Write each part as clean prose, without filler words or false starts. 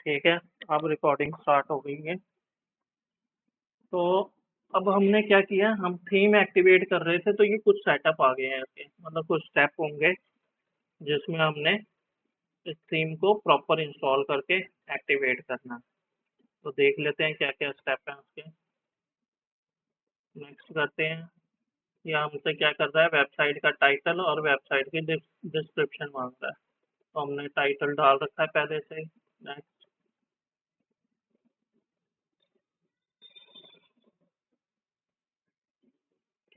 ठीक है, अब रिकॉर्डिंग स्टार्ट हो गई है। तो अब हमने क्या किया, हम थीम एक्टिवेट कर रहे थे तो ये कुछ सेटअप आ गए हैं ऐसे, मतलब कुछ स्टेप होंगे जिसमें हमने इस थीम को प्रॉपर इंस्टॉल करके एक्टिवेट करना है। तो देख लेते हैं क्या क्या स्टेप हैं उसके। नेक्स्ट करते हैं। ये हमसे क्या कर रहा है, वेबसाइट का टाइटल और वेबसाइट की डिस्क्रिप्शन मांग रहा है। तो हमने टाइटल डाल रखा है पहले से ही। नेक्स्ट।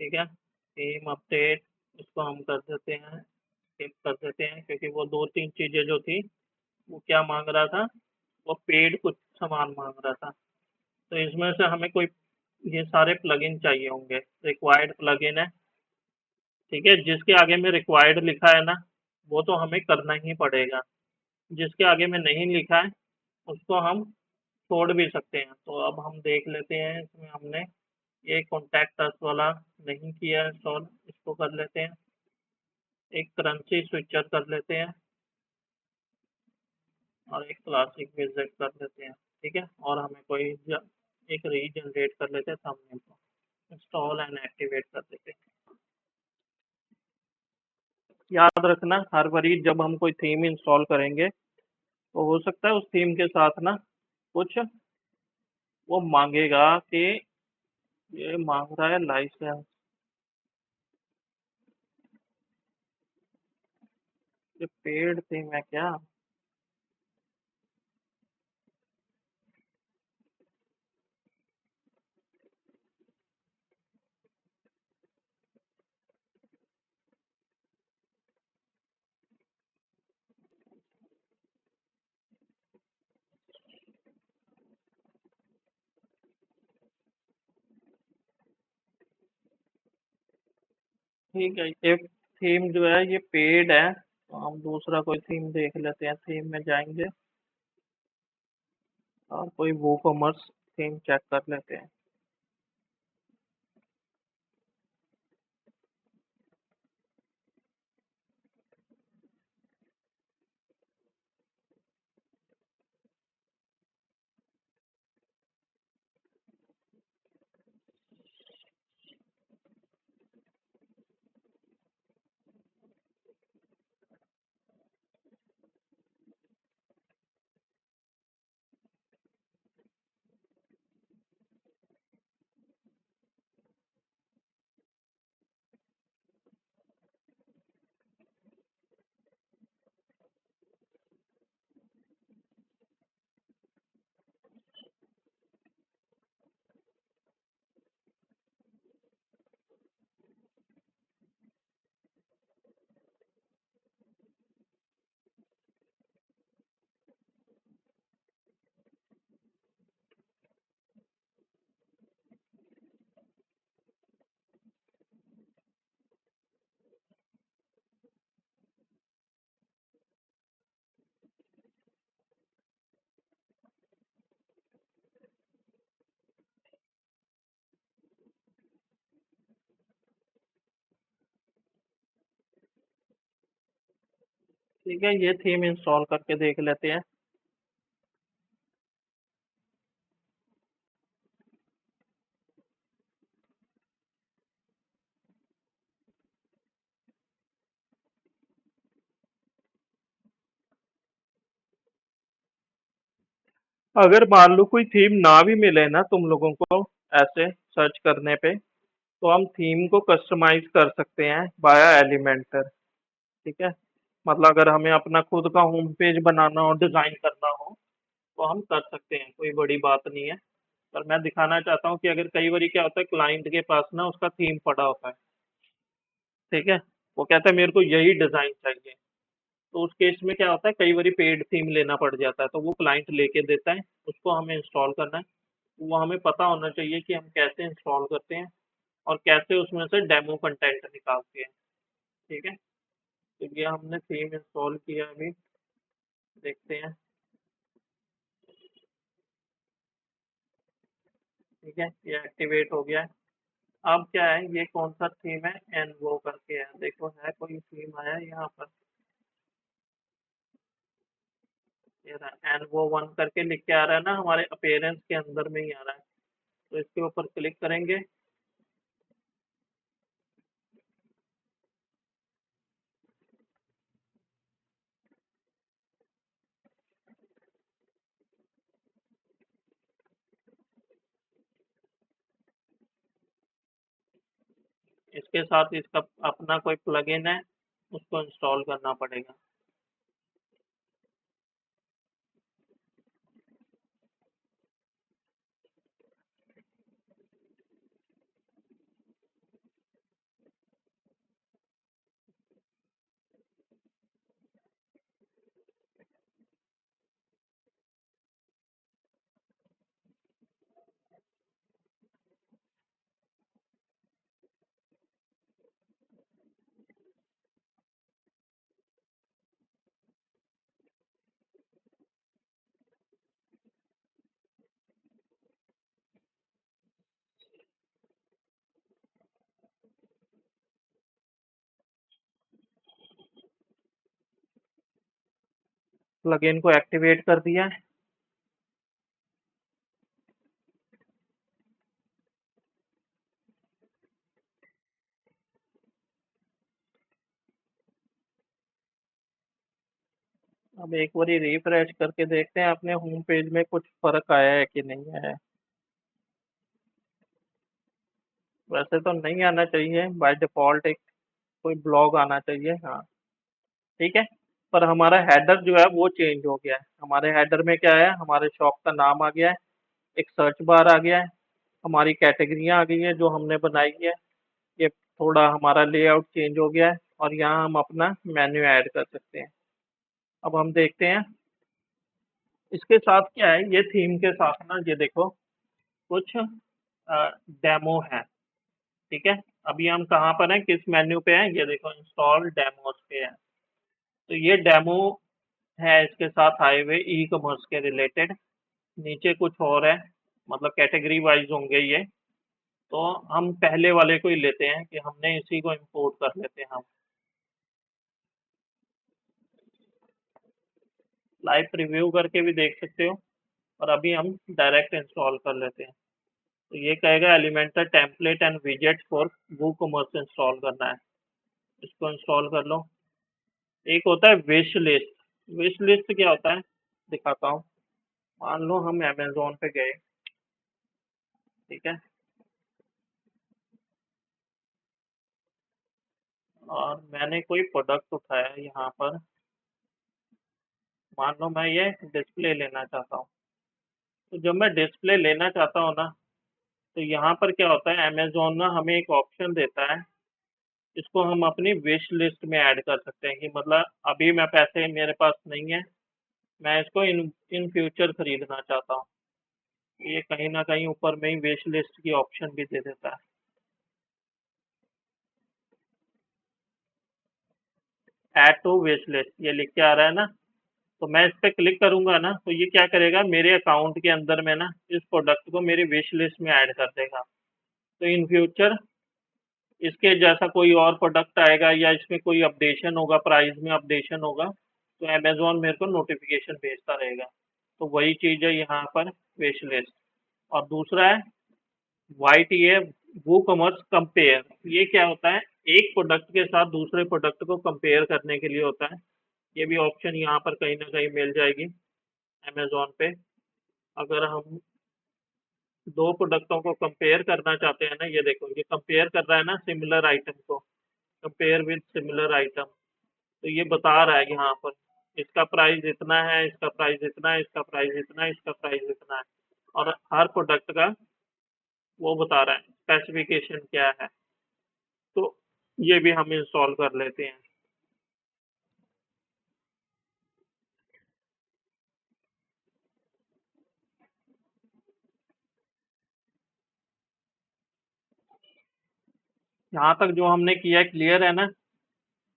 ठीक है, थीम अपडेट, इसको हम कर देते हैं, स्किप कर देते हैं, क्योंकि वो दो तीन चीजें जो थी वो क्या मांग रहा था, वो पेड कुछ सामान मांग रहा था। तो इसमें से हमें कोई, ये सारे प्लगइन चाहिए होंगे। रिक्वायर्ड प्लगइन है, ठीक है, जिसके आगे में रिक्वायर्ड लिखा है ना, वो तो हमें करना ही पड़ेगा। जिसके आगे में नहीं लिखा है उसको हम छोड़ भी सकते हैं। तो अब हम देख लेते हैं, इसमें हमने ये कॉन्टैक्ट अस वाला नहीं किया इंस्टॉल, इसको कर लेते हैं। एक करेंसी स्विचर कर लेते हैं और एक क्लासिक विजिट कर लेते हैं। ठीक है, और हमें कोई एक रीजनरेट कर लेते हैं थंबनेल को, इंस्टॉल एंड एक्टिवेट कर देते हैं। याद रखना, हर बारी जब हम कोई थीम इंस्टॉल करेंगे तो हो सकता है उस थीम के साथ ना कुछ वो मांगेगा कि, ये मांग रहा है लाइसेंस, ये पेड थीम है क्या? ठीक है, ये थीम जो है ये पेड है, तो हम दूसरा कोई थीम देख लेते हैं। थीम में जाएंगे और कोई वो कॉमर्स थीम चेक कर लेते हैं। ठीक है, ये थीम इंस्टॉल करके देख लेते हैं। अगर मान लो कोई थीम ना भी मिले ना तुम लोगों को ऐसे सर्च करने पे, तो हम थीम को कस्टमाइज कर सकते हैं बाया एलिमेंटर। ठीक है, मतलब अगर हमें अपना खुद का होम पेज बनाना हो, डिजाइन करना हो, तो हम कर सकते हैं, कोई बड़ी बात नहीं है। पर मैं दिखाना चाहता हूँ कि अगर कई बार क्या होता है, क्लाइंट के पास ना उसका थीम पड़ा होता है, ठीक है, वो कहता है मेरे को यही डिजाइन चाहिए। तो उस केस में क्या होता है, कई बार पेड थीम लेना पड़ जाता है, तो वो क्लाइंट लेके देता है, उसको हमें इंस्टॉल करना है। वो हमें पता होना चाहिए कि हम कैसे इंस्टॉल करते हैं और कैसे उसमें से डेमो कंटेंट निकालते हैं। ठीक है, तो ये हमने थीम इंस्टॉल किया अभी, देखते हैं। ठीक है, ये एक्टिवेट हो गया है। अब क्या है, ये कौन सा थीम है, एनवो करके है, देखो है कोई थीम आया है यहाँ पर। ये रहा NO1 करके लिख के आ रहा है ना, हमारे अपीयरेंस के अंदर में ही आ रहा है। तो इसके ऊपर क्लिक करेंगे। इसके साथ इसका अपना कोई प्लगइन है, उसको इंस्टॉल करना पड़ेगा। प्लगइन को एक्टिवेट कर दिया है। अब एक बारी रिफ्रेश करके देखते हैं अपने होम पेज में कुछ फर्क आया है कि नहीं आया है। वैसे तो नहीं आना चाहिए, बाय डिफॉल्ट एक कोई ब्लॉग आना चाहिए। हाँ, ठीक है। पर हमारा हेडर जो है वो चेंज हो गया है। हमारे हेडर में क्या है, हमारे शॉप का नाम आ गया है, एक सर्च बार आ गया है, हमारी कैटेगरियाँ आ गई हैं जो हमने बनाई है। ये थोड़ा हमारा लेआउट चेंज हो गया है और यहाँ हम अपना मेन्यू ऐड कर सकते हैं। अब हम देखते हैं इसके साथ क्या है। ये थीम के साथ ना, ये देखो कुछ डेमो है। ठीक है। अभी हम कहाँ पर हैं, किस मेन्यू पे हैं, ये देखो इंस्टॉल डेमोस पे है। तो ये डेमो है इसके साथ आए हुए ई कॉमर्स के रिलेटेड। नीचे कुछ और है, मतलब कैटेगरी वाइज होंगे ये। तो हम पहले वाले को ही लेते हैं कि हमने इसी को इंपोर्ट कर लेते हैं हम। लाइव प्रीव्यू करके भी देख सकते हो, और अभी हम डायरेक्ट इंस्टॉल कर लेते हैं। तो ये कहेगा एलिमेंटर टेम्पलेट एंड विजेट फॉर वूकॉमर्स इंस्टॉल करना है। इसको इंस्टॉल कर लो। एक होता है विश लिस्ट। विश लिस्ट क्या होता है, दिखाता हूँ। मान लो हम अमेजोन पे गए, ठीक है, और मैंने कोई प्रोडक्ट उठाया यहाँ पर। मान लो मैं ये डिस्प्ले लेना चाहता हूँ। तो जब मैं डिस्प्ले लेना चाहता हूँ ना, तो यहाँ पर क्या होता है, अमेजोन ना हमें एक ऑप्शन देता है। इसको हम अपनी विश लिस्ट में ऐड कर सकते हैं कि मतलब अभी मैं पैसे मेरे पास नहीं है, मैं इसको इन इन फ्यूचर खरीदना चाहता हूँ। ये कहीं ना कहीं ऊपर में ही विश लिस्ट की ऑप्शन भी दे देता है। ऐड टू विश लिस्ट ये लिख के आ रहा है ना। तो मैं इस पे क्लिक करूंगा ना, तो ये क्या करेगा, मेरे अकाउंट के अंदर में ना इस प्रोडक्ट को मेरी विश लिस्ट में ऐड कर देगा। तो इन फ्यूचर इसके जैसा कोई और प्रोडक्ट आएगा या इसमें कोई अपडेशन होगा, प्राइस में अपडेशन होगा, तो अमेजोन मेरे को नोटिफिकेशन भेजता रहेगा। तो वही चीज़ है यहाँ पर, विश लिस्ट। और दूसरा है वाई टी ए, वो कॉमर्स कंपेयर। ये क्या होता है, एक प्रोडक्ट के साथ दूसरे प्रोडक्ट को कंपेयर करने के लिए होता है। ये भी ऑप्शन यहाँ पर कहीं ना कहीं मिल जाएगी अमेजोन पे। अगर हम दो प्रोडक्टों को कंपेयर करना चाहते हैं ना, ये देखो ये कंपेयर कर रहा है ना सिमिलर आइटम को, कंपेयर विद सिमिलर आइटम। तो ये बता रहा है यहाँ पर इसका प्राइस इतना है, इसका प्राइस इतना है, इसका प्राइस इतना है, इसका प्राइस इतना है। और हर प्रोडक्ट का वो बता रहा है स्पेसिफिकेशन क्या है। तो ये भी हम इंस्टॉल कर लेते हैं। यहाँ तक जो हमने किया क्लियर है ना,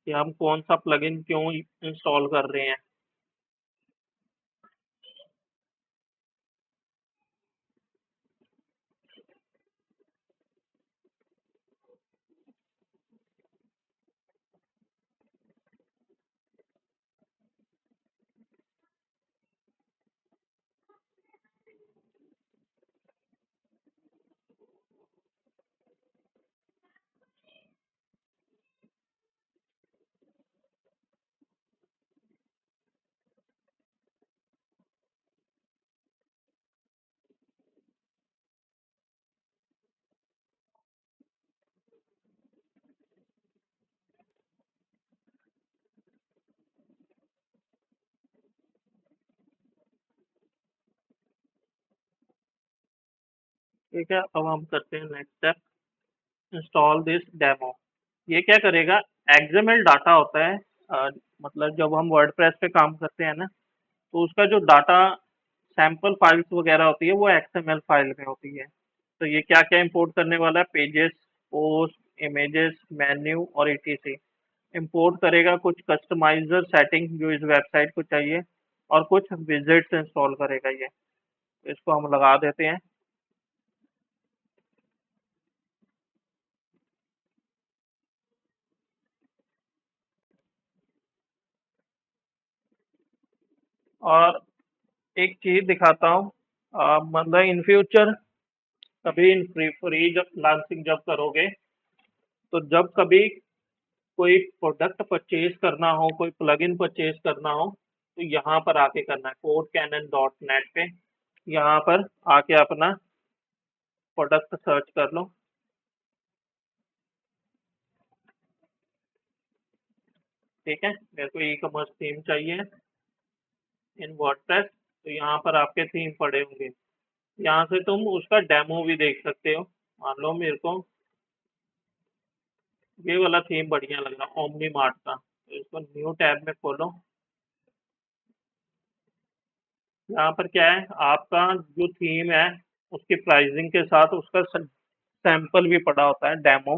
कि हम कौन सा प्लगइन क्यों इंस्टॉल कर रहे हैं। ठीक है, अब हम करते हैं next step, install this demo. ये क्या करेगा, एक्सएमएल डाटा होता है, मतलब जब हम वर्डप्रेस पे काम करते हैं ना, तो उसका जो डाटा सैंपल फाइल्स वगैरह होती है वो एक्सएमएल फाइल में होती है। तो ये क्या क्या इंपोर्ट करने वाला है, पेजेस, पोस्ट, इमेजेस, मेन्यू और ईटीसी। इंपोर्ट करेगा कुछ कस्टमाइजर सेटिंग जो इस वेबसाइट को चाहिए, और कुछ विजेट्स इंस्टॉल करेगा ये। तो इसको हम लगा देते हैं। और एक चीज दिखाता हूँ, मतलब इन फ्यूचर कभी इन फ्री फ्री जब लॉन्चिंग जब करोगे, तो जब कभी कोई प्रोडक्ट परचेज करना हो, कोई प्लगइन परचेज करना हो, तो यहाँ पर आके करना है, codecanon.net पे यहाँ पर आके अपना प्रोडक्ट सर्च कर लो। ठीक है, मेरे को ई कॉमर्स थीम चाहिए इन वर्डप्रेस, तो यहाँ पर आपके थीम पड़े होंगे। यहाँ से तुम उसका डेमो भी देख सकते हो। मान लो मेरे को ये वाला थीम बढ़िया लग रहा है, ओमनी मार्ट का, तो इसको न्यू टैब में खोलो। यहाँ पर क्या है, आपका जो थीम है उसकी प्राइसिंग के साथ उसका सैंपल भी पड़ा होता है, डेमो।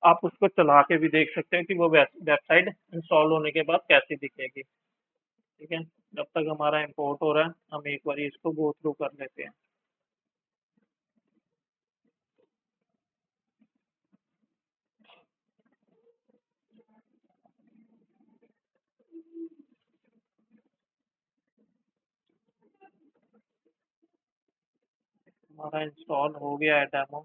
आप उसको चला के भी देख सकते हो कि वो वेबसाइट इंस्टॉल होने के बाद कैसी दिखेगी। ठीक है, जब तक हमारा इंपोर्ट हो रहा है हम एक बार इसको गो थ्रू कर लेते हैं। हमारा इंस्टॉल हो गया है डेमो,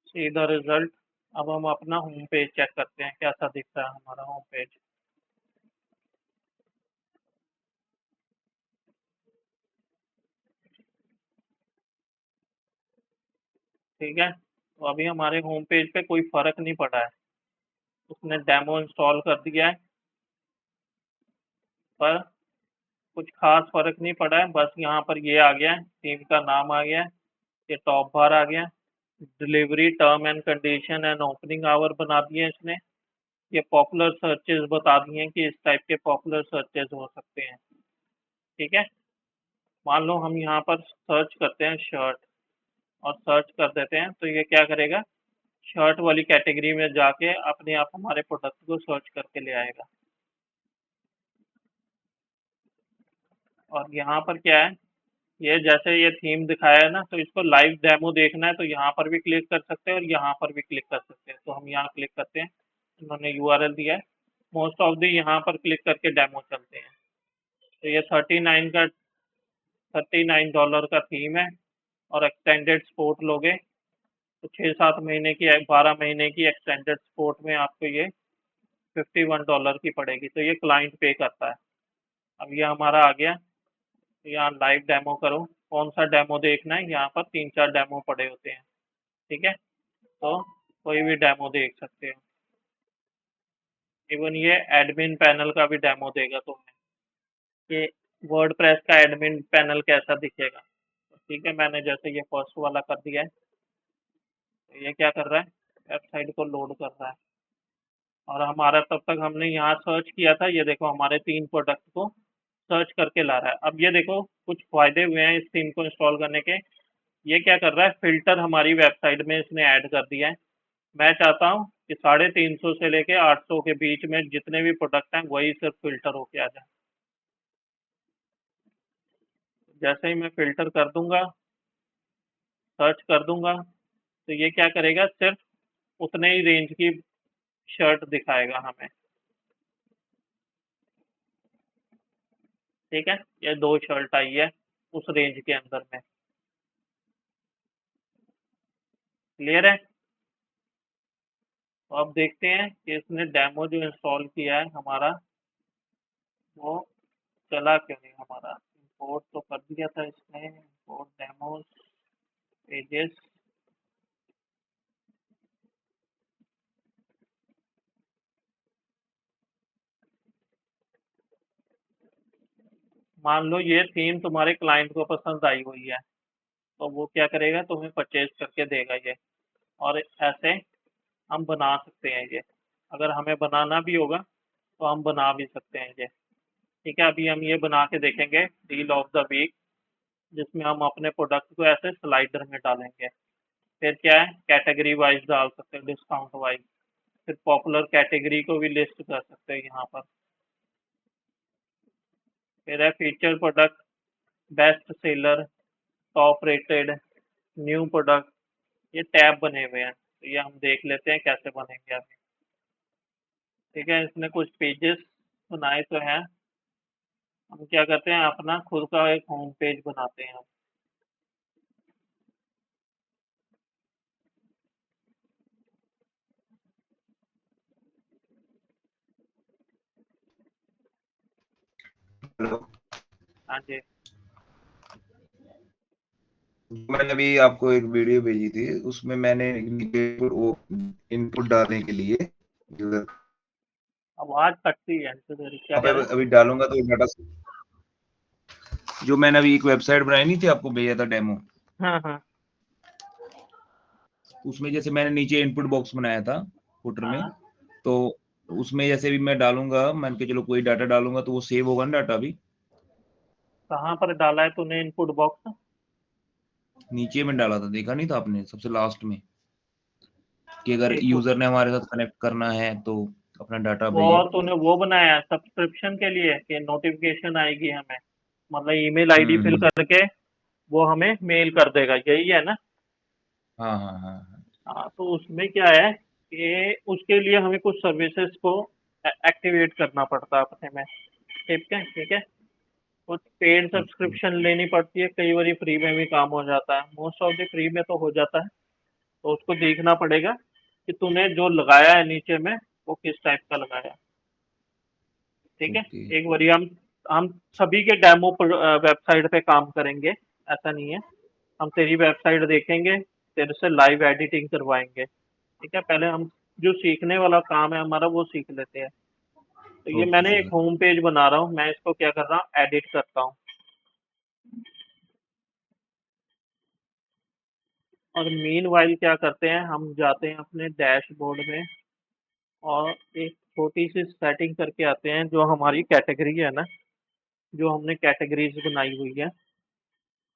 सी द रिजल्ट। अब हम अपना होम पेज चेक करते हैं कैसा दिख रहा है हमारा होम पेज। ठीक है, तो अभी हमारे होम पेज पे कोई फर्क नहीं पड़ा है, उसने डेमो इंस्टॉल कर दिया है, पर कुछ खास फर्क नहीं पड़ा है। बस यहाँ पर ये आ गया है, टीम का नाम आ गया है, ये टॉप बार आ गया, delivery term and condition and opening hour बना दिए इसने। ये पॉपुलर सर्चेज बता दिए कि इस टाइप के पॉपुलर सर्चेज हो सकते हैं। ठीक है, मान लो हम यहाँ पर सर्च करते हैं शर्ट, और सर्च कर देते हैं, तो ये क्या करेगा, शर्ट वाली कैटेगरी में जाके अपने आप हमारे प्रोडक्ट को सर्च करके ले आएगा। और यहाँ पर क्या है, ये जैसे ये थीम दिखाया है ना, तो इसको लाइव डेमो देखना है तो यहाँ पर भी क्लिक कर सकते हैं और यहाँ पर भी क्लिक कर सकते हैं। तो हम यहाँ क्लिक करते हैं, इन्होंने यूआरएल दिया है, मोस्ट ऑफ द यहाँ पर क्लिक करके डेमो चलते हैं। तो ये 39 का थीम है, और एक्सटेंडेड सपोर्ट लोगे तो 6-7 महीने की, 12 महीने की एक्सटेंडेड सपोर्ट में आपको ये $51 की पड़ेगी। तो ये क्लाइंट पे करता है। अब ये हमारा आ गया, तो यहाँ लाइव डेमो करो, कौन सा डेमो देखना है, यहाँ पर 3-4 डेमो पड़े होते हैं। ठीक है, तो कोई भी डेमो देख सकते हो। इवन ये एडमिन पैनल का भी डेमो देगा तुम्हें कि वर्डप्रेस का एडमिन पैनल कैसा दिखेगा। तो ठीक है, मैंने जैसे ये फर्स्ट वाला कर दिया है, तो ये क्या कर रहा है, वेबसाइट को लोड कर रहा है। और हमारा तब तक हमने यहाँ सर्च किया था, ये देखो हमारे 3 प्रोडक्ट को सर्च करके ला रहा है। अब ये देखो कुछ फायदे हुए हैं इस थीम को इंस्टॉल करने के। ये क्या कर रहा है, फिल्टर हमारी वेबसाइट में इसने ऐड कर दिया है। मैं चाहता हूँ कि 350 से लेके 800 के बीच में जितने भी प्रोडक्ट हैं वही सिर्फ फिल्टर होके आ जाए। जैसे ही मैं फिल्टर कर दूंगा, सर्च कर दूंगा, तो ये क्या करेगा, सिर्फ उतने ही रेंज की शर्ट दिखाएगा हमें। ठीक है, ये 2 शर्ट आई है उस रेंज के अंदर में। क्लियर है, तो अब देखते हैं कि इसने डेमो जो इंस्टॉल किया है हमारा, वो चला क्यों नहीं हमारा। इंपोर्ट तो कर दिया था इसने, इंपोर्ट डेमोस पेजेस। मान लो ये थीम तुम्हारे क्लाइंट को पसंद आई हुई है, तो वो क्या करेगा, तुम्हें परचेज करके देगा ये। और ऐसे हम बना सकते हैं ये। अगर हमें बनाना भी होगा तो हम बना भी सकते हैं ये। ठीक है, अभी हम ये बना के देखेंगे डील ऑफ द वीक, जिसमें हम अपने प्रोडक्ट को ऐसे स्लाइडर में डालेंगे। फिर क्या है, कैटेगरी वाइज डाल सकते हैं, डिस्काउंट वाइज। फिर पॉपुलर कैटेगरी को भी लिस्ट कर सकते हैं यहाँ पर। फिर है feature product, best seller, top rated, new product. ये टैब बने हुए हैं, तो ये हम देख लेते हैं कैसे बनेंगे अभी। ठीक है, इसमें कुछ पेजेस बनाए तो हैं। हम क्या करते हैं, अपना खुद का एक होम पेज बनाते हैं हम। हेलो। हाँ जी। मैंने अभी आपको एक वीडियो भेजी थी, उसमें मैंने नीचे वो इनपुट डालने के लिए यूजर आवाज कटती है तो फिर क्या वहाँ कह पे रहे हैं? अभी डालूंगा तो डाटा, जो मैंने अभी एक वेबसाइट बनाई नहीं थी, आपको भेजा था डेमो। हाँ हाँ उसमें जैसे मैंने नीचे इनपुट बॉक्स बनाया था फुटर में, हाँ। तो उसमें जैसे भी मैं डालूंगा, मान के चलो कोई डाटा डालूंगा तो वो सेव होगा ना डाटा भी। कहाँ पर डाला है तूने इनपुट बॉक्स? नीचे में डाला था, देखा नहीं था आपने सबसे लास्ट में, कि अगर एक यूजर ने हमारे साथ कनेक्ट करना है तो अपना डाटा वो भेजे। तूने वो बनाया है सब्सक्रिप्शन के लिए कि नोटिफिकेशन आएगी हमें, मतलब ईमेल आईडी फिल हम्म। करके वो हमें मेल कर देगा, यही है ना? हाँ हाँ हाँ हाँ। हाँ, तो उसमें क्या है कि उसके लिए हमें कुछ सर्विसेज को एक्टिवेट करना पड़ता है अपने में। ठीक है ठीक है। कुछ पेड ओके। सब्सक्रिप्शन लेनी पड़ती है, कई बार फ्री में भी काम हो जाता है, मोस्ट ऑफ द फ्री में तो हो जाता है। तो उसको देखना पड़ेगा कि तूने जो लगाया है नीचे में वो किस टाइप का लगाया है। ठीक है। ओके। एक बारी हम सभी के डेमो पर वेबसाइट पे काम करेंगे, ऐसा नहीं है। हम तेरी वेबसाइट देखेंगे, तेरे से लाइव एडिटिंग करवाएंगे। ठीक है, पहले हम जो सीखने वाला काम है हमारा वो सीख लेते हैं। तो ये ओके मैंने एक सर। होम पेज बना रहा हूँ, मैं इसको क्या कर रहा हूँ, एडिट करता हूँ। और मीन वाइल क्या करते हैं, हम जाते हैं अपने डैशबोर्ड में और एक छोटी सी सेटिंग करके आते हैं, जो हमारी कैटेगरी है ना, जो हमने कैटेगरीज बनाई हुई है,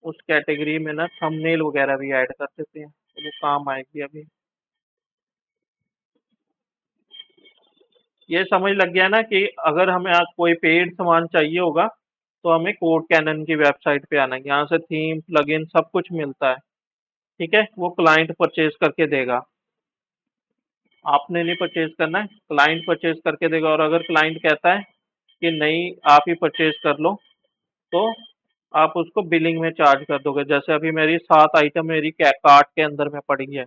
उस कैटेगरी में ना थंबनेल वगैरह भी ऐड कर देते हैं, तो वो काम आएगी अभी। ये समझ लग गया ना कि अगर हमें आज कोई पेड सामान चाहिए होगा तो हमें कोड कैनन की वेबसाइट पे आना है, यहाँ से थीम प्लगइन सब कुछ मिलता है। ठीक है, वो क्लाइंट परचेज करके देगा, आपने नहीं परचेज करना है, क्लाइंट परचेज करके देगा। और अगर क्लाइंट कहता है कि नहीं आप ही परचेज कर लो, तो आप उसको बिलिंग में चार्ज कर दोगे। जैसे अभी मेरी 7 आइटम मेरी कार्ट के अंदर में पड़ी है,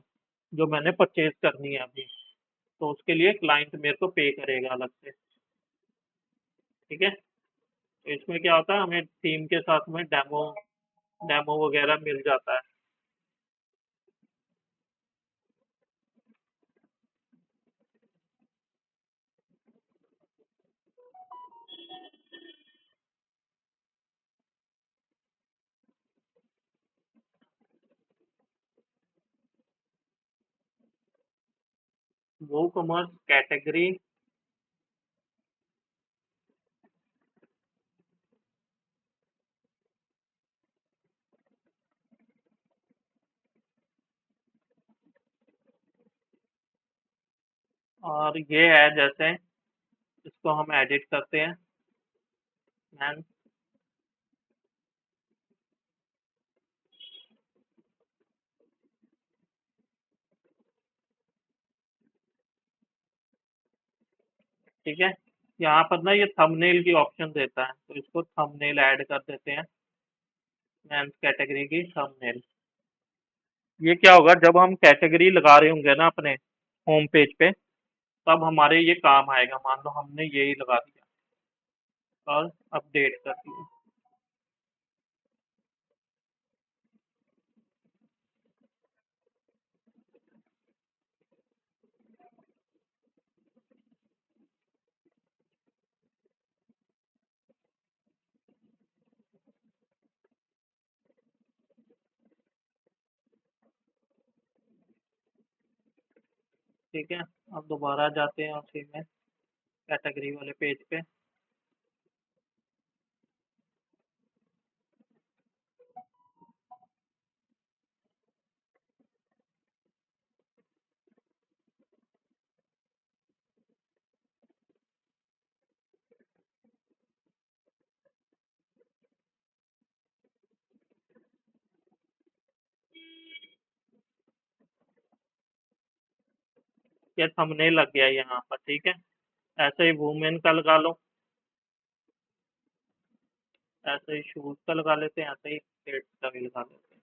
जो मैंने परचेज करनी है अभी, तो उसके लिए क्लाइंट मेरे को पे करेगा अलग से। ठीक है, तो इसमें क्या होता है, हमें थीम के साथ में डेमो डेमो वगैरह मिल जाता है। वो कॉमर्स कैटेगरी, और ये है जैसे इसको हम एडिट करते हैं मैन। ठीक है, यहाँ पर ना ये थंबनेल की ऑप्शन देता है, तो इसको थंबनेल ऐड कर देते हैं, मेंस कैटेगरी की थंबनेल। ये क्या होगा, जब हम कैटेगरी लगा रहे होंगे ना अपने होम पेज पे, तब हमारे ये काम आएगा। मान लो हमने यही लगा दिया और अपडेट कर दिया। ठीक है, अब दोबारा जाते हैं उसी में कैटेगरी वाले पेज पे। ये थंबनेल लग गया यहाँ पर, ठीक है। ऐसे ही वुमेन का लगा लो, ऐसे ही शूज का लगा लेते हैं, ऐसे ही पेट का भी लगा लेते हैं।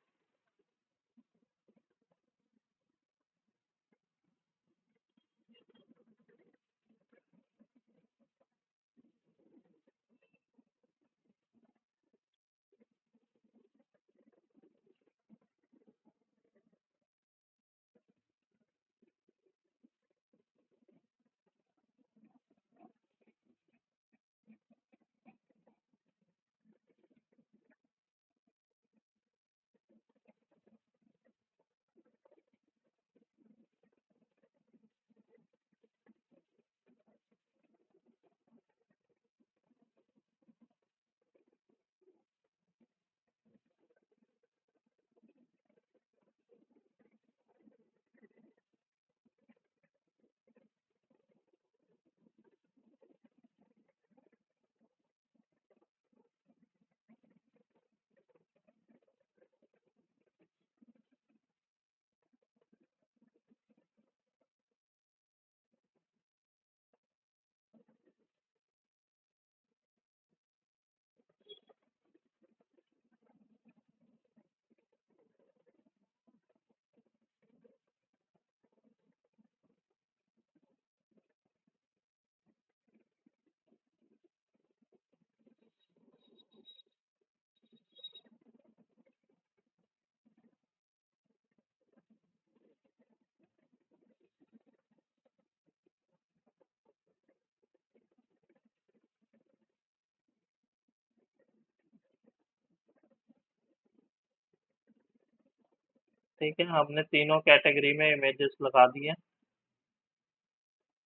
ठीक है, हमने तीनों कैटेगरी में इमेजेस लगा दिए।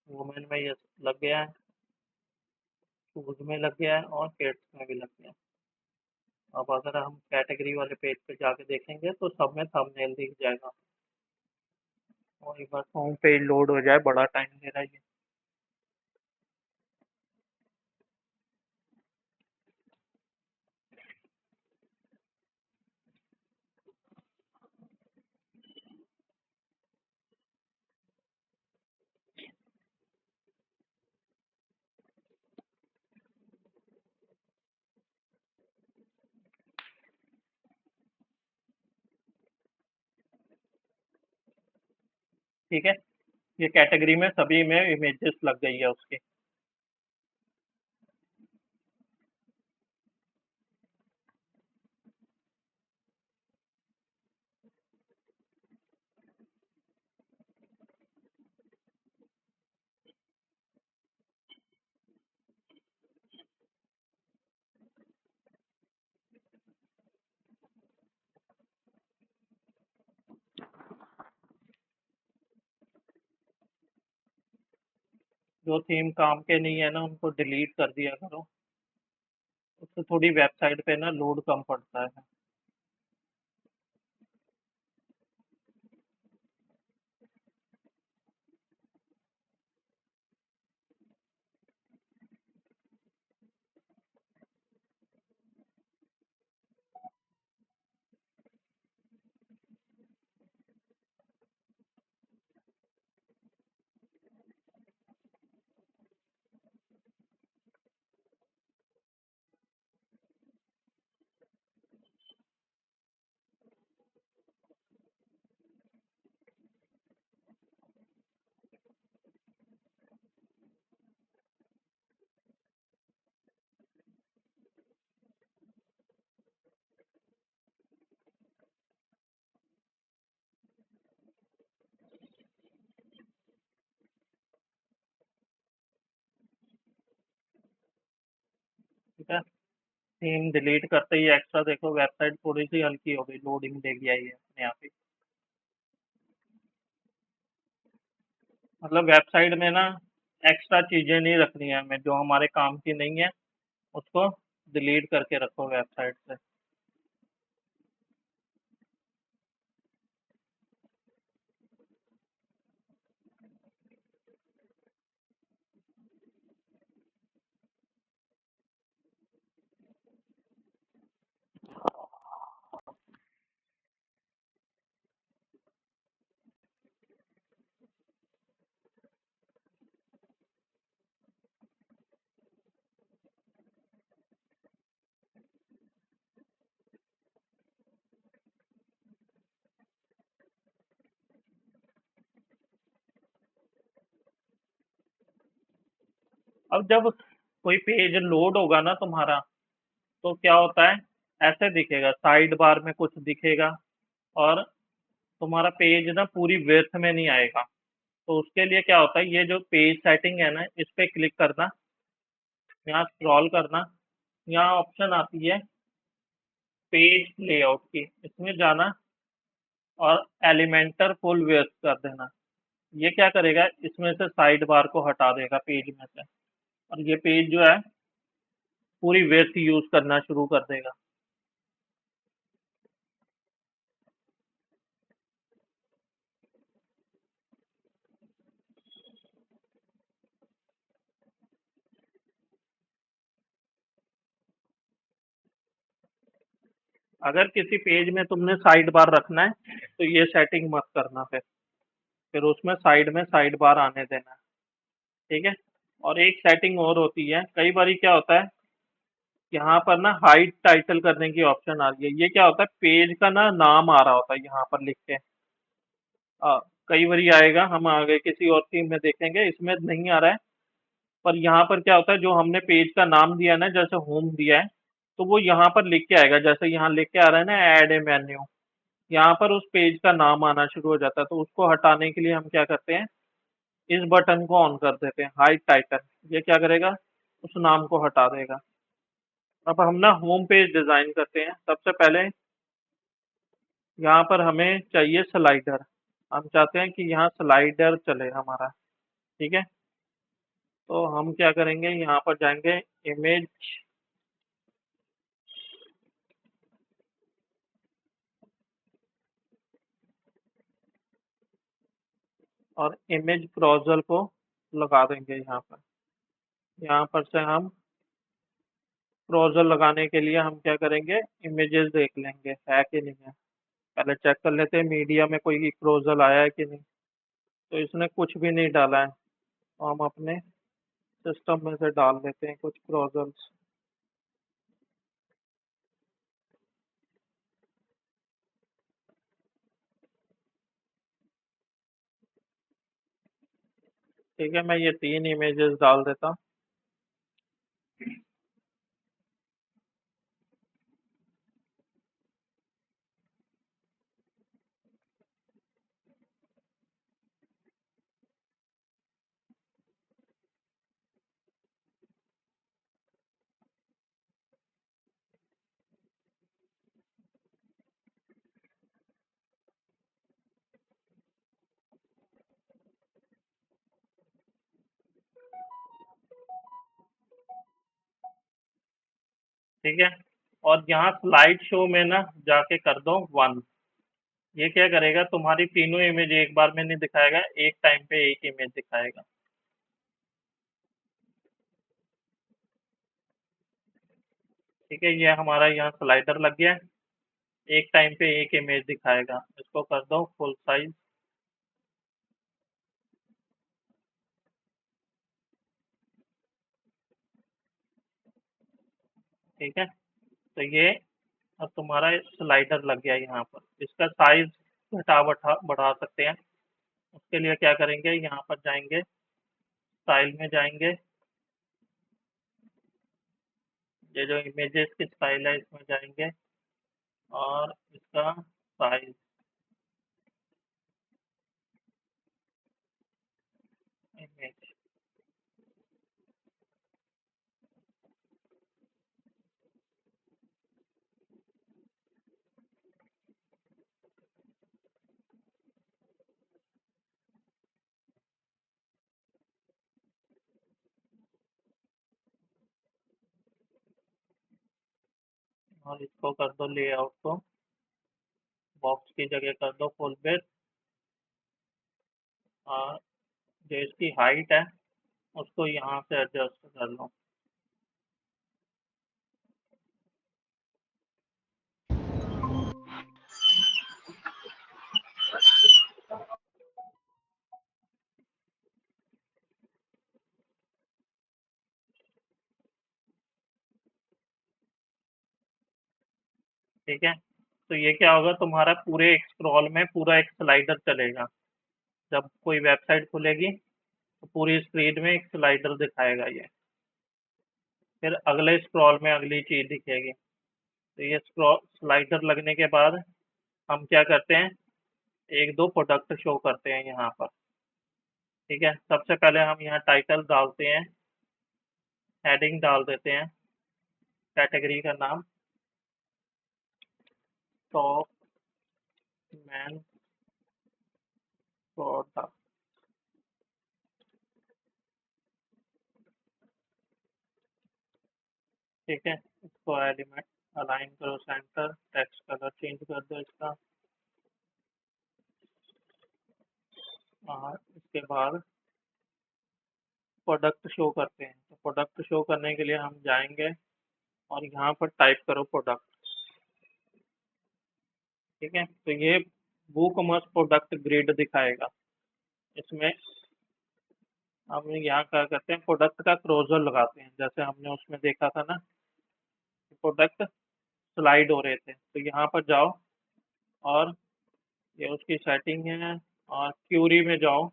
वुमेन में ये लग गया है, शूज में लग गया है और किड्स में भी लग गया है। अब अगर हम कैटेगरी वाले पेज पे जाके देखेंगे तो सब में थंबनेल दिख जाएगा। और एक बार होम पेज लोड हो जाए, बड़ा टाइम ले रहा है ये। ठीक है, ये कैटेगरी में सभी में इमेजेस लग गई है उसकी। जो थीम काम के नहीं है ना, उनको डिलीट कर दिया करो। उससे थोड़ी वेबसाइट पे ना लोड कम पड़ता है। ठीक है, थीम डिलीट करते ही एक्स्ट्रा देखो वेबसाइट थोड़ी सी हल्की हो गई, लोडिंग देगी आई है अपने आप ही। मतलब वेबसाइट में ना एक्स्ट्रा चीजें नहीं रखनी है हमें, जो हमारे काम की नहीं है उसको डिलीट करके रखो वेबसाइट से। अब जब कोई पेज लोड होगा ना तुम्हारा, तो क्या होता है, ऐसे दिखेगा, साइड बार में कुछ दिखेगा, और तुम्हारा पेज ना पूरी विड्थ में नहीं आएगा। तो उसके लिए क्या होता है, ये जो पेज सेटिंग है ना, इस पे क्लिक करना, यहाँ स्क्रॉल करना, यहाँ ऑप्शन आती है पेज लेआउट की, इसमें जाना और एलिमेंटर फुल विड्थ कर देना। ये क्या करेगा, इसमें से साइड बार को हटा देगा पेज में से, और ये पेज जो है पूरी विड्थ यूज करना शुरू कर देगा। अगर किसी पेज में तुमने साइड बार रखना है तो ये सेटिंग मत करना, फिर उसमें साइड बार आने देना। ठीक है। और एक सेटिंग और होती है, कई बार क्या होता है, यहाँ पर ना हाइड टाइटल करने की ऑप्शन आ रही है। ये क्या होता है, पेज का ना नाम आ रहा होता है यहाँ पर लिख के। कई बार आएगा, हम आगे किसी और थीम में देखेंगे, इसमें नहीं आ रहा है। पर यहाँ पर क्या होता है, जो हमने पेज का नाम दिया है ना, जैसे होम दिया है, तो वो यहाँ पर लिख के आएगा। जैसे यहाँ लिख के आ रहा है ना, ऐड ए मेन्यू, यहाँ पर उस पेज का नाम आना शुरू हो जाता है। तो उसको हटाने के लिए हम क्या करते हैं, इस बटन को ऑन कर देते हैं, हाइड टाइटल। ये क्या करेगा, उस नाम को हटा देगा। अब हम ना होम पेज डिजाइन करते हैं। सबसे पहले यहाँ पर हमें चाहिए स्लाइडर। हम चाहते हैं कि यहाँ स्लाइडर चले हमारा। ठीक है। तो हम क्या करेंगे, यहाँ पर जाएंगे, इमेज, और इमेज ब्राउज़र को लगा देंगे यहाँ पर। यहाँ पर से हम ब्राउज़र लगाने के लिए हम क्या करेंगे, इमेजेस देख लेंगे है कि नहीं है। पहले चेक कर लेते हैं मीडिया में कोई ब्राउज़र आया है कि नहीं। तो इसने कुछ भी नहीं डाला है, तो हम अपने सिस्टम में से डाल देते हैं कुछ ब्राउज़र्स। ठीक है, मैं ये 3 इमेजेस डाल देता हूँ। ठीक है। और यहाँ स्लाइड शो में ना जाके कर दो 1। ये क्या करेगा, तुम्हारी तीनों इमेज एक बार में नहीं दिखाएगा, एक टाइम पे एक इमेज दिखाएगा। ठीक है, ये हमारा यहाँ स्लाइडर लग गया है, एक टाइम पे एक इमेज दिखाएगा। इसको कर दो फुल साइज। ठीक है। तो ये अब तुम्हारा स्लाइडर लग गया है यहाँ पर। इसका साइज घटा बढ़ा बढ़ा सकते हैं। उसके लिए क्या करेंगे, यहाँ पर जाएंगे, स्टाइल में जाएंगे, ये जो इमेजेस की स्टाइल है इसमें जाएंगे, और इसका साइज, इमेज, और इसको कर दो लेआउट को, बॉक्स की जगह कर दो फुल विड्थ, और जो इसकी हाइट है उसको यहाँ से एडजस्ट कर लो। ठीक है, तो ये क्या होगा, तुम्हारा पूरे एक स्क्रॉल में पूरा एक स्लाइडर चलेगा। जब कोई वेबसाइट खुलेगी तो पूरी स्क्रीन में एक स्लाइडर दिखाएगा ये। फिर अगले स्क्रॉल में अगली चीज दिखेगी। तो ये स्क्रॉल स्लाइडर लगने के बाद हम क्या करते हैं, एक दो प्रोडक्ट शो करते हैं यहाँ पर। ठीक है, सबसे पहले हम यहाँ टाइटल डालते हैं, हेडिंग डाल देते हैं, कैटेगरी का नाम टॉप मैन प्रोडक्ट। ठीक है, इसको एलिमेंट अलाइन करो सेंटर, टेक्स्ट कलर चेंज कर दो इसका, और इसके बाद प्रोडक्ट शो करते हैं। तो प्रोडक्ट शो करने के लिए हम जाएंगे और यहाँ पर टाइप करो प्रोडक्ट। ठीक है, तो ये वूकॉमर्स प्रोडक्ट ग्रिड दिखाएगा। इसमें हम यहाँ क्या करते हैं, प्रोडक्ट का क्लोजर लगाते हैं, जैसे हमने उसमें देखा था ना, प्रोडक्ट स्लाइड हो रहे थे। तो यहाँ पर जाओ और ये उसकी सेटिंग है, और क्यूरी में जाओ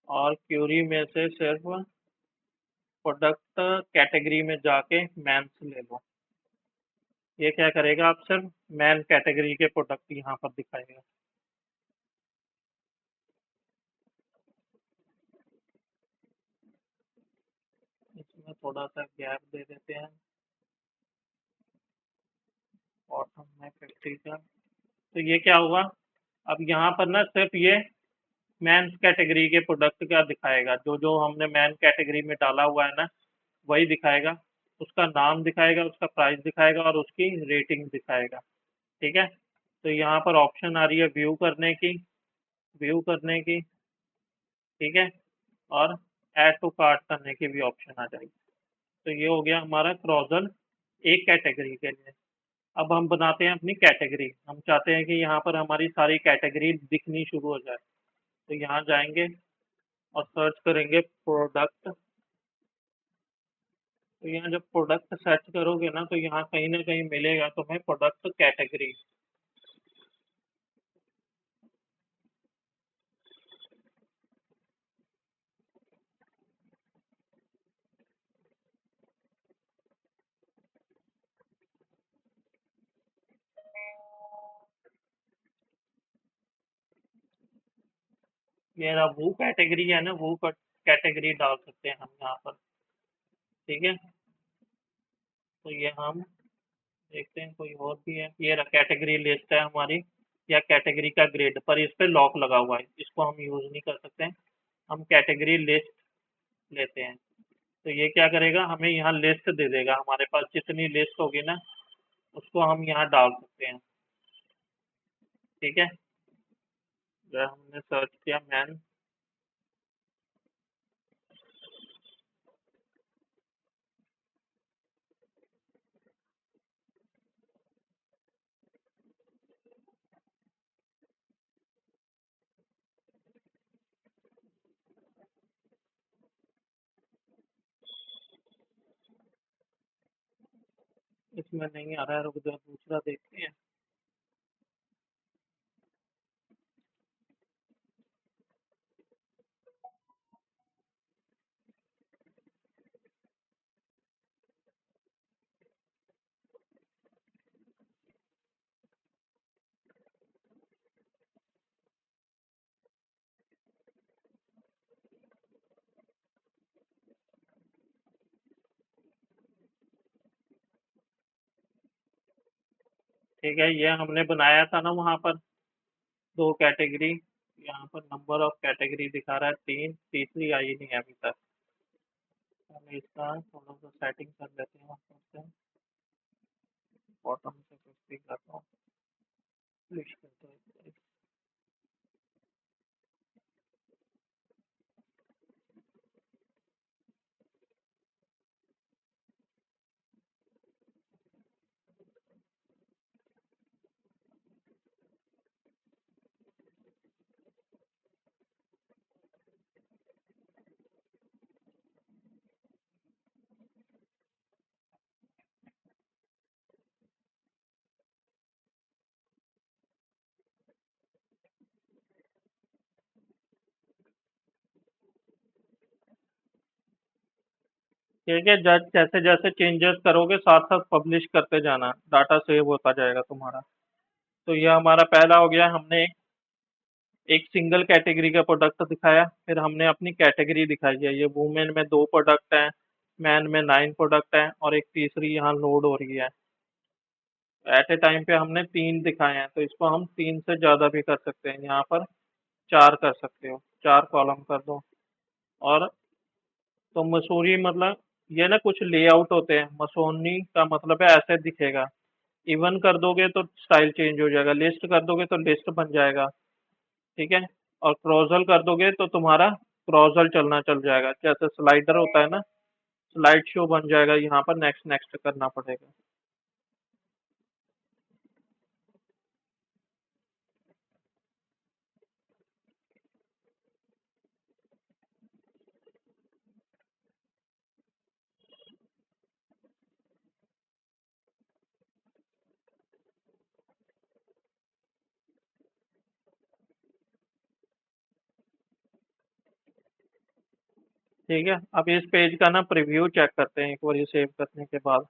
और क्यूरी में से सिर्फ प्रोडक्ट कैटेगरी में जाके मैन्स ले लो। ये क्या करेगा, आप सिर्फ मैन कैटेगरी के प्रोडक्ट यहाँ पर दिखाएगा। इसमें थोड़ा सा गैप दे देते हैं बॉटम में 50 का। तो ये क्या हुआ, अब यहाँ पर ना सिर्फ ये मैन कैटेगरी के प्रोडक्ट का दिखाएगा। जो जो हमने मैन कैटेगरी में डाला हुआ है ना, वही दिखाएगा। उसका नाम दिखाएगा, उसका प्राइस दिखाएगा, और उसकी रेटिंग दिखाएगा। ठीक है, तो यहाँ पर ऑप्शन आ रही है व्यू करने की, व्यू करने की। ठीक है, और ऐड टू कार्ट करने की भी ऑप्शन आ जाएगी। तो ये हो गया हमारा क्रॉजल एक कैटेगरी के लिए। अब हम बनाते हैं अपनी कैटेगरी। हम चाहते हैं कि यहाँ पर हमारी सारी कैटेगरी दिखनी शुरू हो जाए। तो यहाँ जाएंगे और सर्च करेंगे प्रोडक्ट। तो यहाँ जब प्रोडक्ट सर्च करोगे ना, तो यहाँ कहीं ना कहीं मिलेगा तुम्हें प्रोडक्ट कैटेगरी। मेरा वो कैटेगरी है ना, वो कैटेगरी डाल सकते हैं हम यहाँ पर। ठीक है, तो ये हम देखते हैं कोई और भी है। ये कैटेगरी लिस्ट है हमारी, या कैटेगरी का ग्रेड, पर इस पे लॉक लगा हुआ है, इसको हम यूज नहीं कर सकते हैं। हम कैटेगरी लिस्ट लेते हैं। तो ये क्या करेगा, हमें यहाँ लिस्ट दे देगा। हमारे पास जितनी लिस्ट होगी ना, उसको हम यहाँ डाल सकते हैं। ठीक है, जो हमने सर्च किया मैन, इसमें नहीं आ रहा है, रुक जाओ दूसरा देखते हैं। ठीक है, ये हमने बनाया था ना वहाँ पर दो कैटेगरी। यहाँ पर नंबर ऑफ कैटेगरी दिखा रहा है 3, तीसरी आई नहीं है अभी तक। हमें इसका थोड़ा सा सेटिंग कर लेते हैं वापस से। बॉटम से 50 करता हूँ, publish करता हूँ। ठीक है, जैसे जैसे चेंजेस करोगे साथ साथ पब्लिश करते जाना, डाटा सेव होता जाएगा तुम्हारा। तो ये हमारा पहला हो गया, हमने एक सिंगल कैटेगरी का प्रोडक्ट दिखाया, फिर हमने अपनी कैटेगरी दिखाई है। ये वुमेन में 2 प्रोडक्ट हैं, मैन में 9 प्रोडक्ट हैं और एक तीसरी यहाँ लोड हो रही है। एट ए टाइम पे हमने 3 दिखाए हैं, तो इसको हम 3 से ज़्यादा भी कर सकते हैं। यहाँ पर 4 कर सकते हो, 4 कॉलम कर दो। और तो मसूरी मतलब ये ना कुछ लेआउट होते हैं, मसोनी का मतलब है ऐसे दिखेगा। इवन कर दोगे तो स्टाइल चेंज हो जाएगा, लिस्ट कर दोगे तो लिस्ट बन जाएगा, ठीक है। और क्रॉजल कर दोगे तो तुम्हारा क्रॉजल चलना चल जाएगा, जैसे स्लाइडर होता है ना, स्लाइड शो बन जाएगा। यहाँ पर नेक्स्ट नेक्स्ट करना पड़ेगा। ठीक है, अब इस पेज का ना प्रीव्यू चेक करते हैं एक बार ये सेव करने के बाद।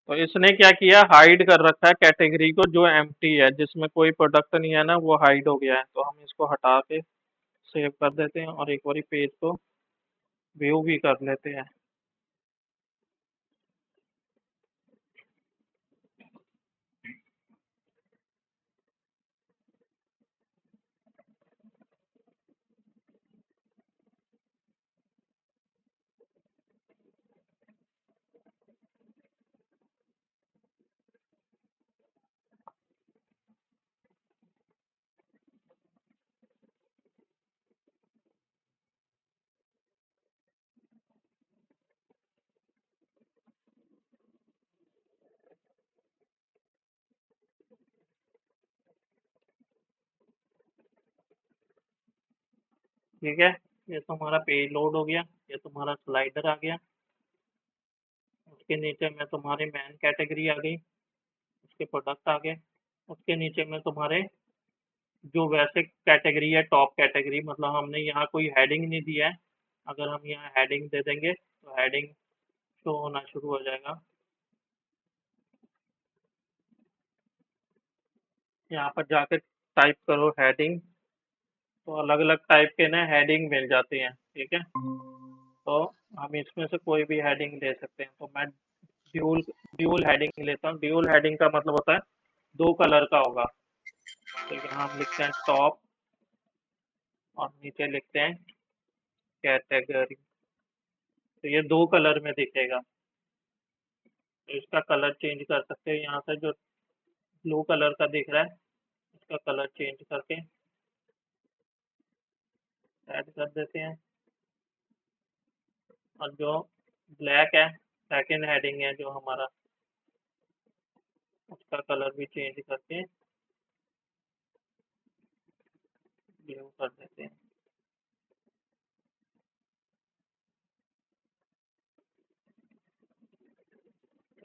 तो इसने क्या किया, हाइड कर रखा है कैटेगरी को, जो एम्प्टी है जिसमें कोई प्रोडक्ट नहीं है ना, वो हाइड हो गया है। तो हम इसको हटा के सेव कर देते हैं और एक बार पेज को व्यू भी कर लेते हैं। ठीक है, ये तुम्हारा पेज लोड हो गया, ये तुम्हारा स्लाइडर आ गया। उसके नीचे में तुम्हारी मैन कैटेगरी आ गई, उसके प्रोडक्ट आ गए। उसके नीचे में तुम्हारे जो वैसे कैटेगरी है, टॉप कैटेगरी, मतलब हमने यहाँ कोई हेडिंग नहीं दिया है। अगर हम यहाँ हेडिंग दे देंगे तो हेडिंग शो होना शुरू हो जाएगा। यहाँ पर जाकर टाइप करो हेडिंग, तो अलग अलग टाइप के ना हेडिंग मिल जाते हैं, ठीक है। तो हम इसमें से कोई भी हेडिंग ले सकते हैं। तो मैं ड्यूल ड्यूल हेडिंग लेता हूँ। ड्यूल हेडिंग का मतलब होता है 2 कलर का होगा। तो यहाँ हम लिखते हैं टॉप और नीचे लिखते हैं कैटेगरी। तो ये 2 कलर में दिखेगा। तो इसका कलर चेंज कर सकते हैं, यहाँ से जो ब्लू कलर का दिख रहा है इसका कलर चेंज करके ऐड कर देते हैं। और जो ब्लैक है, सेकंड हेडिंग है जो हमारा, उसका कलर भी चेंज करके ब्लू कर देते हैं।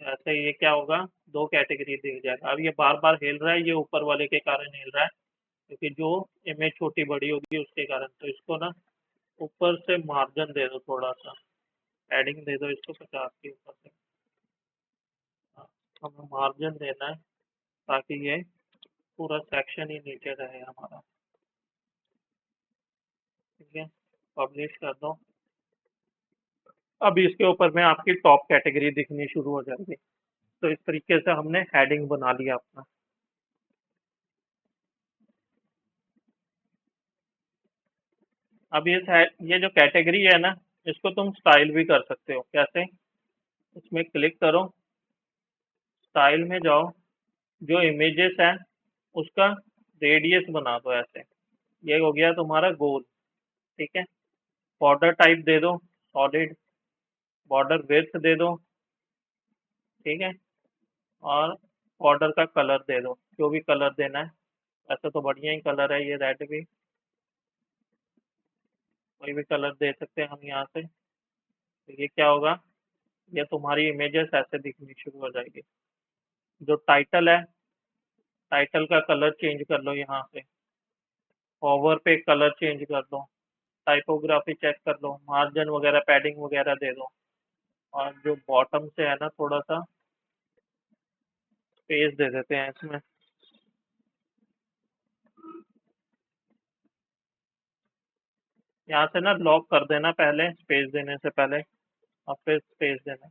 ऐसे ये क्या होगा, 2 कैटेगरी दिख जाएगा। अब ये बार बार हिल रहा है, ये ऊपर वाले के कारण हिल रहा है, क्योंकि जो इमेज छोटी बड़ी होगी उसके कारण। तो इसको ना ऊपर से मार्जिन दे दो, थोड़ा सा एडिंग दे दो इसको 50 के ऊपर से। हाँ, हमें मार्जिन देना है ताकि ये पूरा सेक्शन ही नीचे रहे हमारा, ठीक है। पब्लिश कर दो। अब इसके ऊपर में आपकी टॉप कैटेगरी दिखनी शुरू हो जाएगी। तो इस तरीके से हमने हेडिंग बना लिया अपना। अब ये जो कैटेगरी है ना, इसको तुम स्टाइल भी कर सकते हो। कैसे? इसमें क्लिक करो, स्टाइल में जाओ, जो इमेजेस है उसका रेडियस बना दो ऐसे। ये हो गया तुम्हारा गोल। ठीक है। बॉर्डर टाइप दे दो सॉलिड, बॉर्डर विड्थ दे दो। ठीक है। और बॉर्डर का कलर दे दो, जो भी कलर देना है। ऐसे तो बढ़िया ही कलर है ये, रेड भी, कोई भी कलर दे सकते हैं हम यहाँ से। तो ये क्या होगा, ये तुम्हारी इमेजेस ऐसे दिखनी शुरू हो जाएगी। जो टाइटल है, टाइटल का कलर चेंज कर लो यहाँ से, ओवर पे कलर चेंज कर दो, टाइपोग्राफी चेक कर लो, मार्जिन वगैरह पैडिंग वगैरह दे दो। और जो बॉटम से है ना, थोड़ा सा स्पेस दे देते हैं इसमें। यहाँ से ना लॉक कर देना पहले, स्पेस देने से पहले, और फिर स्पेस देना।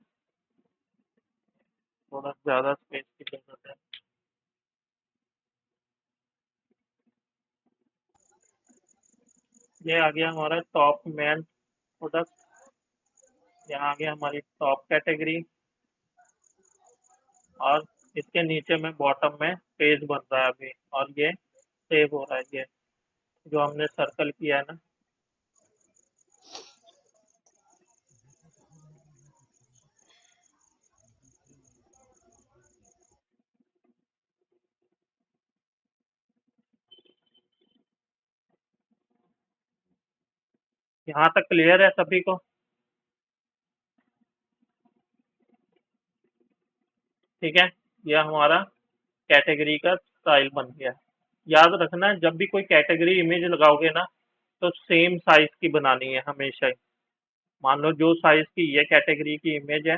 थोड़ा ज़्यादा स्पेस की जरूरत है। ये आ गया हमारा टॉप मेन प्रोडक्ट। यहाँ आ गया हमारी टॉप कैटेगरी। और इसके नीचे में बॉटम में पेज बन रहा है अभी, और ये सेव हो रहा है, ये जो हमने सर्कल किया है ना। यहाँ तक क्लियर है सभी को? ठीक है। यह हमारा कैटेगरी का स्टाइल बन गया है। याद रखना, जब भी कोई कैटेगरी इमेज लगाओगे ना, तो सेम साइज की बनानी है हमेशा ही। मान लो जो साइज की ये कैटेगरी की इमेज है,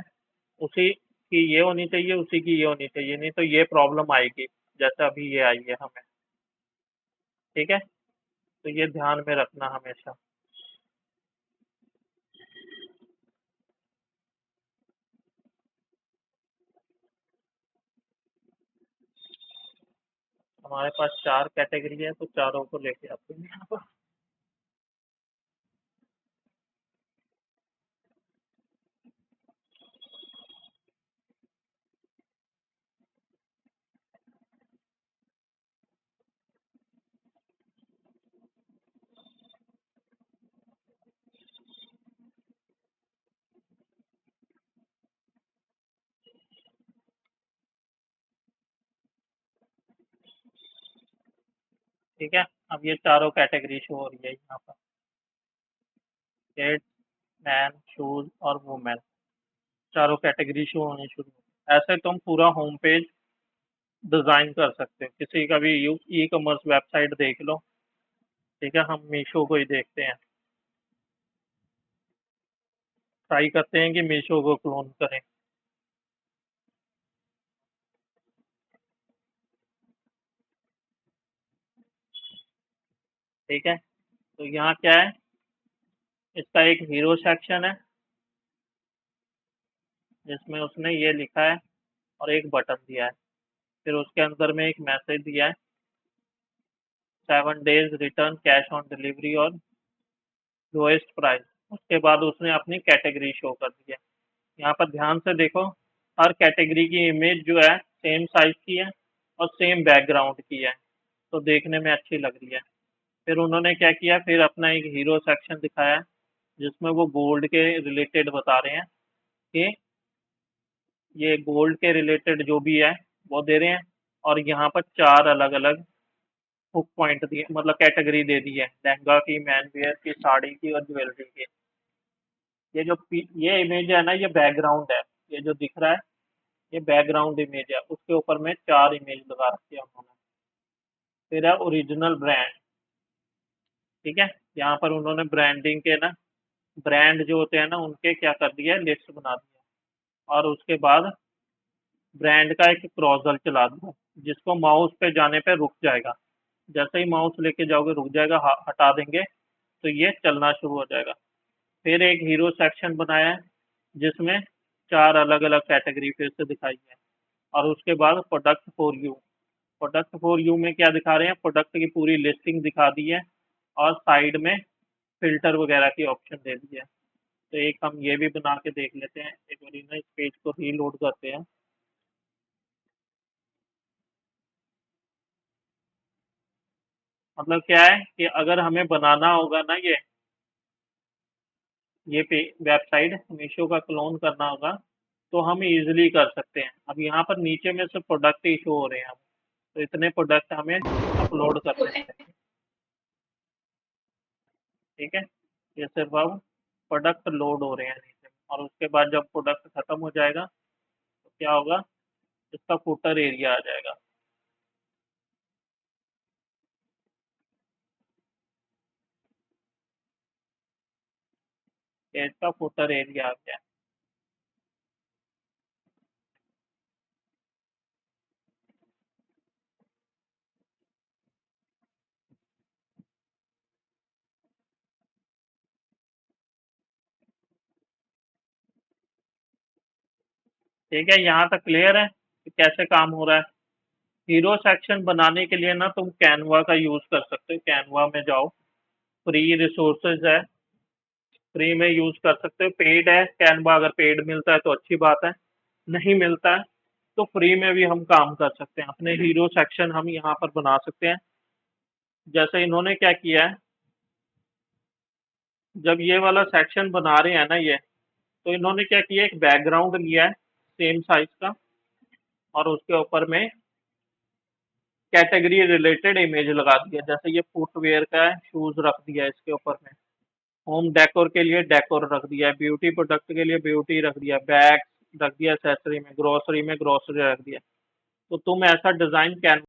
उसी की ये होनी चाहिए, उसी की ये होनी चाहिए, नहीं तो ये प्रॉब्लम आएगी, जैसे अभी ये आई है हमें। ठीक है। तो ये ध्यान में रखना हमेशा। हमारे पास 4 कैटेगरी है, तो चारों को लेके आते हैं यहाँ पर। ठीक है। अब ये चारों कैटेगरी शो हो रही है यहाँ पर, किड्स, मैन, शूज और वुमेन। चारों कैटेगरी शो होनी शुरू हो। ऐसे तुम पूरा होम पेज डिजाइन कर सकते हो। किसी का भी ई कॉमर्स वेबसाइट देख लो। ठीक है, हम मीशो को ही देखते हैं, ट्राई करते हैं कि मीशो को क्लोन करें। ठीक है। तो यहाँ क्या है, इसका एक हीरो सेक्शन है, जिसमें उसने ये लिखा है और एक बटन दिया है। फिर उसके अंदर में एक मैसेज दिया है, 7 days return cash on delivery और लोएस्ट प्राइस। उसके बाद उसने अपनी कैटेगरी शो कर दी है। यहाँ पर ध्यान से देखो, हर कैटेगरी की इमेज जो है सेम साइज की है और सेम बैकग्राउंड की है, तो देखने में अच्छी लग रही है। फिर उन्होंने क्या किया, फिर अपना एक हीरो सेक्शन दिखाया है, जिसमें वो गोल्ड के रिलेटेड बता रहे हैं कि ये गोल्ड के रिलेटेड जो भी है वो दे रहे हैं। और यहाँ पर 4 अलग अलग हुक पॉइंट दिए, मतलब कैटेगरी दे दी है, लहंगा की, मैन वेयर की, साड़ी की और ज्वेलरी की। ये इमेज है ना, ये बैकग्राउंड है। ये जो दिख रहा है, ये बैकग्राउंड इमेज है, उसके ऊपर में 4 इमेज लगा रखी है उन्होंने। फिर है ओरिजिनल ब्रांड। ठीक है। यहाँ पर उन्होंने ब्रांडिंग के ना, ब्रांड जो होते हैं ना, उनके क्या कर दिया है, लिस्ट बना दिया। और उसके बाद ब्रांड का एक क्रॉजल चला दिया, जिसको माउस पे जाने पे रुक जाएगा। जैसे ही माउस लेके जाओगे रुक जाएगा, हटा देंगे तो ये चलना शुरू हो जाएगा। फिर एक हीरो सेक्शन बनाया है, जिसमें 4 अलग अलग कैटेगरी फिर से दिखाई है। और उसके बाद product for you. Product for you में क्या दिखा रहे हैं, प्रोडक्ट की पूरी लिस्टिंग दिखा दी है। और साइड में फिल्टर वगैरह की ऑप्शन दे दी है। तो एक हम ये भी बना के देख लेते हैं, एक बार ना इस पेज को रीलोड करते हैं। मतलब क्या है कि अगर हमें बनाना होगा ना ये पे वेबसाइट मीशो का क्लोन करना होगा, तो हम इजीली कर सकते हैं। अब यहाँ पर नीचे में से प्रोडक्ट ही शो हो रहे हैं, हम तो इतने प्रोडक्ट हमें अपलोड करने हैं, ठीक है। ये सिर्फ अब प्रोडक्ट लोड हो रहे हैं नीचे, और उसके बाद जब प्रोडक्ट खत्म हो जाएगा तो क्या होगा, इसका फुटर एरिया आ जाएगा। ये इसका फुटर एरिया आ गया। ठीक है, यहाँ तक क्लियर है कि कैसे काम हो रहा है। हीरो सेक्शन बनाने के लिए ना तुम कैनवा का यूज कर सकते हो। कैनवा में जाओ, फ्री रिसोर्सेज है, फ्री में यूज कर सकते हो। पेड है कैनवा, अगर पेड मिलता है तो अच्छी बात है, नहीं मिलता है तो फ्री में भी हम काम कर सकते हैं। अपने हीरो सेक्शन हम यहाँ पर बना सकते हैं। जैसे इन्होंने क्या किया है, जब ये वाला सेक्शन बना रहे हैं ना ये, तो इन्होंने क्या किया, एक बैकग्राउंड लिया है सेम साइज का, और उसके ऊपर में कैटेगरी रिलेटेड इमेज लगा दिया। जैसे ये फुटवेयर का है, शूज रख दिया है इसके ऊपर में, होम डेकोर के लिए डेकोर रख दिया है, ब्यूटी प्रोडक्ट के लिए ब्यूटी रख दिया, बैग रख दिया, एक्सेसरी में ग्रोसरी रख दिया। तो तुम ऐसा डिजाइन कैन